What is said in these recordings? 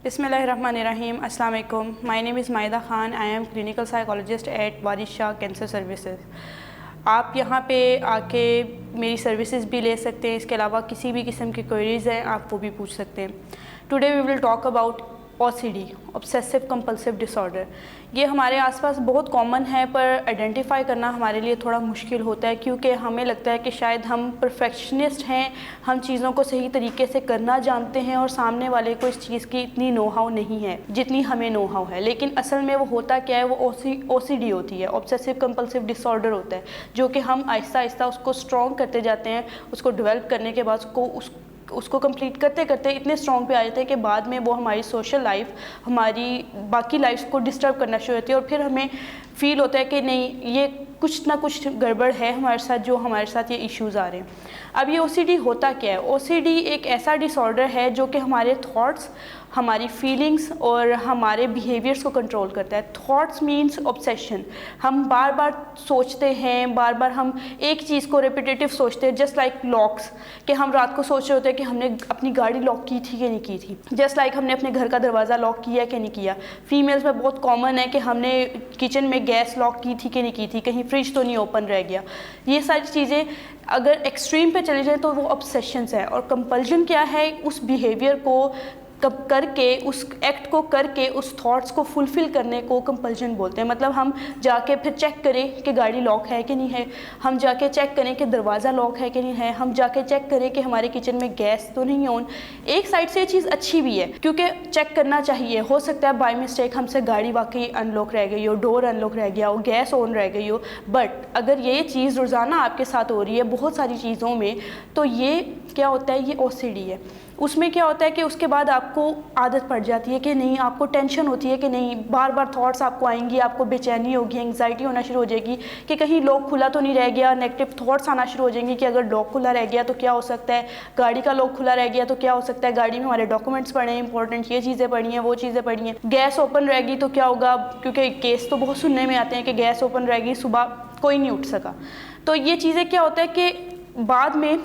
बिस्मिल्लाहिर्रहमानिर्रहीम, अस्सलाम वालेकुम। My name is Mahida Khan. I am clinical psychologist at Waris Shah cancer services. आप यहाँ पे आके मेरी सर्विसेज भी ले सकते हैं। इसके अलावा किसी भी किस्म की क्वेरीज़ हैं आप वो भी पूछ सकते हैं। Today we will talk about OCD, obsessive compulsive disorder. ये हमारे आसपास बहुत कॉमन है, पर आइडेंटिफाई करना हमारे लिए थोड़ा मुश्किल होता है, क्योंकि हमें लगता है कि शायद हम परफेक्शनिस्ट हैं, हम चीज़ों को सही तरीके से करना जानते हैं और सामने वाले को इस चीज़ की इतनी नो हाउ नहीं है जितनी हमें नो हाउ है। लेकिन असल में वो होता क्या है, वो OCD होती है, ऑब्सेसिव कंपल्सिव डिसऑर्डर होता है, जो कि हम आहिस्ता आहिस्ता उसको स्ट्रॉन्ग करते जाते हैं। उसको डेवलप करने के बाद उसको कंप्लीट करते करते इतने स्ट्रॉन्ग पे आ जाते हैं कि बाद में वो हमारी सोशल लाइफ, हमारी बाकी लाइफ को डिस्टर्ब करना शुरू होती है, और फिर हमें फील होता है कि नहीं, ये कुछ ना कुछ गड़बड़ है हमारे साथ, जो हमारे साथ ये इश्यूज़ आ रहे हैं। अब ये OCD होता क्या है? OCD एक ऐसा डिसऑर्डर है जो कि हमारे थॉट्स, हमारी फीलिंग्स और हमारे बिहेवियर्स को कंट्रोल करता है। Thoughts means obsession. हम बार बार सोचते हैं, बार बार हम एक चीज़ को रेपिटेटिव सोचते हैं। जस्ट लाइक लॉक्स, कि हम रात को सोच रहे होते हैं कि हमने अपनी गाड़ी लॉक की थी कि नहीं की थी। जस्ट लाइक हमने अपने घर का दरवाज़ा लॉक किया कि नहीं किया। फीमेल्स में बहुत कॉमन है कि हमने किचन में गैस लॉक की थी कि नहीं की थी, कहीं फ्रिज तो नहीं ओपन रह गया। ये सारी चीज़ें अगर एक्सट्रीम पे चले जाएँ तो वो ऑब्सेशंस है। और कंपल्जन क्या है? उस बिहेवियर को करके, उस एक्ट को करके, उस थॉट्स को फुलफ़िल करने को कंपल्जन बोलते हैं। मतलब हम जाके फिर चेक करें कि गाड़ी लॉक है कि नहीं है, हम जाके चेक करें कि दरवाज़ा लॉक है कि नहीं है, हम जाके चेक करें कि हमारे किचन में गैस तो नहीं ऑन। एक साइड से ये चीज़ अच्छी भी है, क्योंकि चेक करना चाहिए। हो सकता है बाय मिस्टेक हमसे गाड़ी वाकई अनलॉक रह गई हो, डोर अनलॉक रह गया हो, गैस ऑन रह गई हो। बट अगर ये चीज़ रोज़ाना आपके साथ हो रही है बहुत सारी चीज़ों में, तो ये क्या होता है? ये OCD है। उसमें क्या होता है कि उसके बाद आपको आदत पड़ जाती है कि नहीं, आपको टेंशन होती है कि नहीं, बार बार थॉट्स आपको आएंगी, आपको बेचैनी होगी, एंग्जाइटी होना शुरू हो जाएगी कि कहीं लॉक खुला तो नहीं रह गया। नेगेटिव थॉट्स आना शुरू हो जाएंगे कि अगर लॉक खुला रह गया तो क्या हो सकता है, गाड़ी का लॉक खुला रह गया तो क्या हो सकता है, गाड़ी में हमारे डॉक्यूमेंट्स पड़े हैं इंपॉर्टेंट, ये चीज़ें पड़ी हैं, वो चीज़ें पड़ी हैं, गैस ओपन रहेगी तो क्या होगा, क्योंकि केस तो बहुत सुनने में आते हैं कि गैस ओपन रहेगी, सुबह कोई नहीं उठ सका। तो ये चीज़ें क्या होता है कि बाद में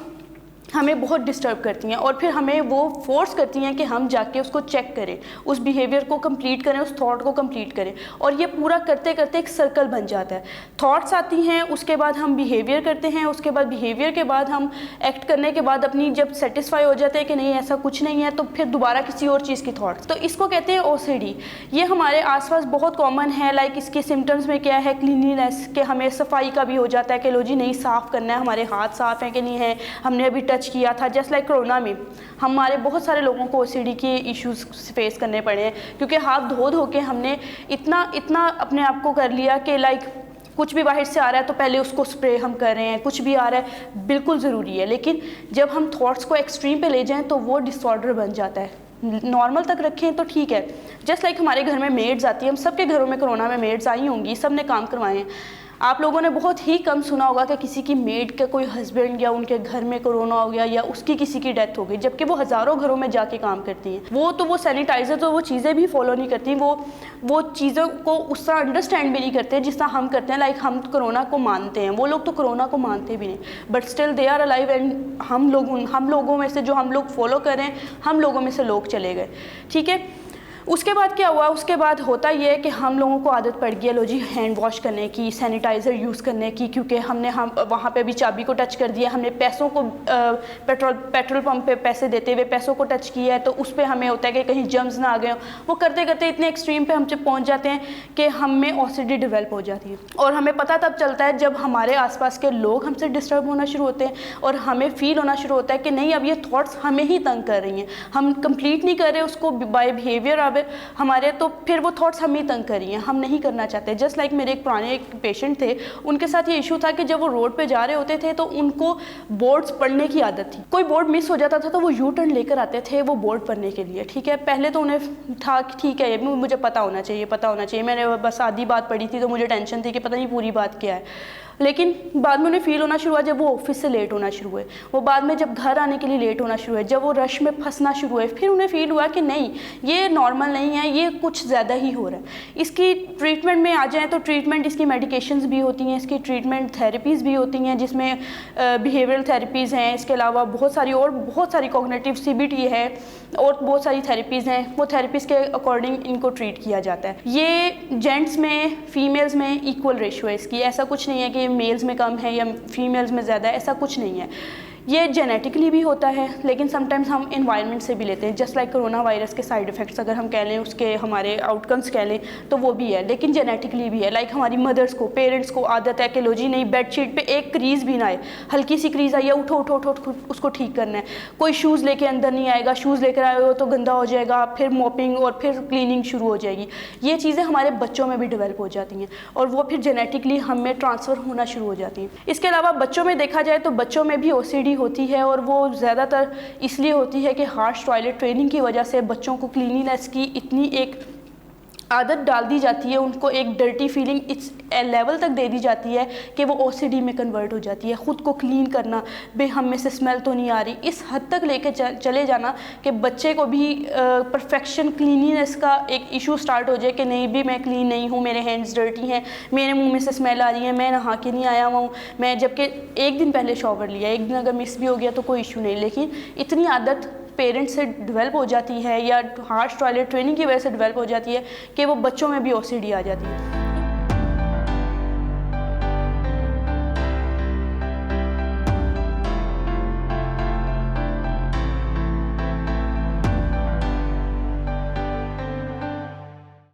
हमें बहुत डिस्टर्ब करती हैं, और फिर हमें वो फोर्स करती हैं कि हम जाके उसको चेक करें, उस बिहेवियर को कंप्लीट करें, उस थॉट को कंप्लीट करें। और ये पूरा करते करते एक सर्कल बन जाता है। थॉट्स आती हैं, उसके बाद हम बिहेवियर करते हैं, उसके बाद बिहेवियर के बाद हम एक्ट करने के बाद अपनी जब सेटिस्फाई हो जाते हैं कि नहीं ऐसा कुछ नहीं है, तो फिर दोबारा किसी और चीज़ की थॉट्स। तो इसको कहते हैं OCD। ये हमारे आसपास बहुत कॉमन है। लाइक इसके सिम्टम्स में क्या है? क्लीनिनेस, के हमें सफाई का भी हो जाता है कि लो जी नहीं, साफ़ करना है, हमारे हाथ साफ़ हैं कि नहीं है, हमने अभी टच किया था। जस्ट लाइक कोरोना में हमारे बहुत सारे लोगों को OCD के इश्यूज फेस करने पड़े हैं, क्योंकि हाथ धो धो के हमने इतना अपने आप को कर लिया कि लाइक कुछ भी बाहर से आ रहा है तो पहले उसको स्प्रे हम कर रहे हैं, कुछ भी आ रहा है बिल्कुल ज़रूरी है। लेकिन जब हम थॉट्स को एक्सट्रीम पे ले जाएं तो वो डिसऑर्डर बन जाता है। नॉर्मल तक रखें तो ठीक है। जस्ट लाइक हमारे घर में मेड्स आती है, हम सबके घरों में कोरोना में मेड्स आई होंगी, सब ने काम करवाए हैं। आप लोगों ने बहुत ही कम सुना होगा कि किसी की मेड का कोई हस्बैंड या उनके घर में कोरोना हो गया या उसकी किसी की डेथ हो गई, जबकि वो हज़ारों घरों में जाके काम करती हैं। वो सैनिटाइज़र तो वो चीज़ें भी फॉलो नहीं करती, वो चीज़ों को उस तरह अंडरस्टैंड भी नहीं करते जिस तरह हम करते हैं। लाइक हम कोरोना को मानते हैं, वो लोग तो कोरोना को मानते भी नहीं, but still they are alive. And हम लोगों में से जो हम लोग फॉलो कर रहे हैं, हम लोगों में से लोग चले गए। ठीक है, उसके बाद क्या हुआ? उसके बाद होता ये है कि हम लोगों को आदत पड़ गई है लो जी हैंड वॉश करने की, सैनिटाइज़र यूज़ करने की, क्योंकि हम वहाँ पे भी चाबी को टच कर दिया, हमने पैसों को पेट्रोल पंप पे पैसे देते हुए पैसों को टच किया है, तो उस पर हमें होता है कि कहीं जर्म्स ना आ गए। वो करते करते इतने एक्सट्रीम पे हम जब पहुँच जाते हैं कि हम में OCD डेवलप हो जाती है। और हमें पता तब चलता है जब हमारे आसपास के लोग हमसे डिस्टर्ब होना शुरू होते हैं और हमें फील होना शुरू होता है कि नहीं, अब ये थॉट्स हमें ही तंग कर रही हैं, हम कंप्लीट नहीं कर रहे उसको बाय बिहेवियर हमारे, तो फिर वो थॉट्स हम ही तंग कर रही हैं, हम नहीं करना चाहते। जस्ट लाइक मेरे एक पुराने पेशेंट थे, उनके साथ ये इशू था कि जब वो रोड पे जा रहे होते थे तो उनको बोर्ड्स पढ़ने की आदत थी। कोई बोर्ड मिस हो जाता था तो वो यू टर्न लेकर आते थे वो बोर्ड पढ़ने के लिए। ठीक है, पहले तो उन्हें था कि ठीक है, ये मुझे पता होना चाहिए, मैंने बस आधी बात पढ़ी थी तो मुझे टेंशन थी कि पता नहीं पूरी बात क्या है। लेकिन बाद में उन्हें फील होना शुरू हुआ जब वो ऑफिस से लेट होना शुरू हुए, वो बाद में जब घर आने के लिए लेट होना शुरू हुए, जब वो रश में फंसना शुरू हुए, फिर उन्हें फील हुआ कि नहीं, ये नॉर्मल नॉर्मल नहीं है, ये कुछ ज़्यादा ही हो रहा है। इसकी ट्रीटमेंट में आ जाए तो ट्रीटमेंट इसकी मेडिकेशंस भी होती हैं, इसकी ट्रीटमेंट थेरेपीज़ भी होती हैं, जिसमें बिहेवियरल थेरेपीज़ हैं, इसके अलावा बहुत सारी कॉग्निटिव सीबीटी है और बहुत सारी थेरेपीज़ हैं। वो थेरेपीज़ के अकॉर्डिंग इनको ट्रीट किया जाता है। ये जेंट्स में फीमेल्स में इक्वल रेशियो है इसकी, ऐसा कुछ नहीं है कि मेल्स में कम है या फीमेल्स में ज़्यादा है, ऐसा कुछ नहीं है। ये जेनेटिकली भी होता है, लेकिन समटाइम्स हम इन्वायरमेंट से भी लेते हैं। जस्ट लाइक कोरोना वायरस के साइड इफ़ेक्ट्स अगर हम कह लें, उसके हमारे आउटकम्स कह लें, तो वो भी है, लेकिन जेनेटिकली भी है। लाइक हमारी मदर्स को, पेरेंट्स को आदत है कि लो जी नहीं, बेडशीट पे एक क्रीज़ भी ना आए, हल्की सी क्रीज़ आई है, उठो उठो उठो उठो, उसको ठीक करना है। कोई शूज़ लेके अंदर नहीं आएगा, शूज़ लेकर आए हो तो गंदा हो जाएगा, फिर मॉपिंग और फिर क्लीनिंग शुरू हो जाएगी। ये चीज़ें हमारे बच्चों में भी डेवलप हो जाती हैं और वो फिर जेनेटिकली हम में ट्रांसफ़र होना शुरू हो जाती हैं। इसके अलावा बच्चों में देखा जाए तो बच्चों में भी OCD होती है, और वो ज़्यादातर इसलिए होती है कि हार्श टॉयलेट ट्रेनिंग की वजह से बच्चों को क्लीनिनेस की इतनी एक आदत डाल दी जाती है, उनको एक डर्टी फीलिंग इस लेवल तक दे दी जाती है कि वो OCD में कन्वर्ट हो जाती है। ख़ुद को क्लीन करना, बे हम में से स्मेल तो नहीं आ रही, इस हद तक लेके चले जाना कि बच्चे को भी परफेक्शन क्लीनिनेस का एक इशू स्टार्ट हो जाए कि नहीं भी मैं क्लीन नहीं हूँ, मेरे हैंड्स डर्टी हैं, मेरे मुंह में से स्मेल आ रही है, मैं नहा के नहीं आया हुआ हूँ, मैं जबकि एक दिन पहले शॉवर लिया, एक दिन अगर मिस भी हो गया तो कोई इशू नहीं। लेकिन इतनी आदत पेरेंट्स से डेवलप हो जाती है या हार्श टॉयलेट ट्रेनिंग की वजह से डेवलप हो जाती है कि वो बच्चों में भी OCD आ जाती है।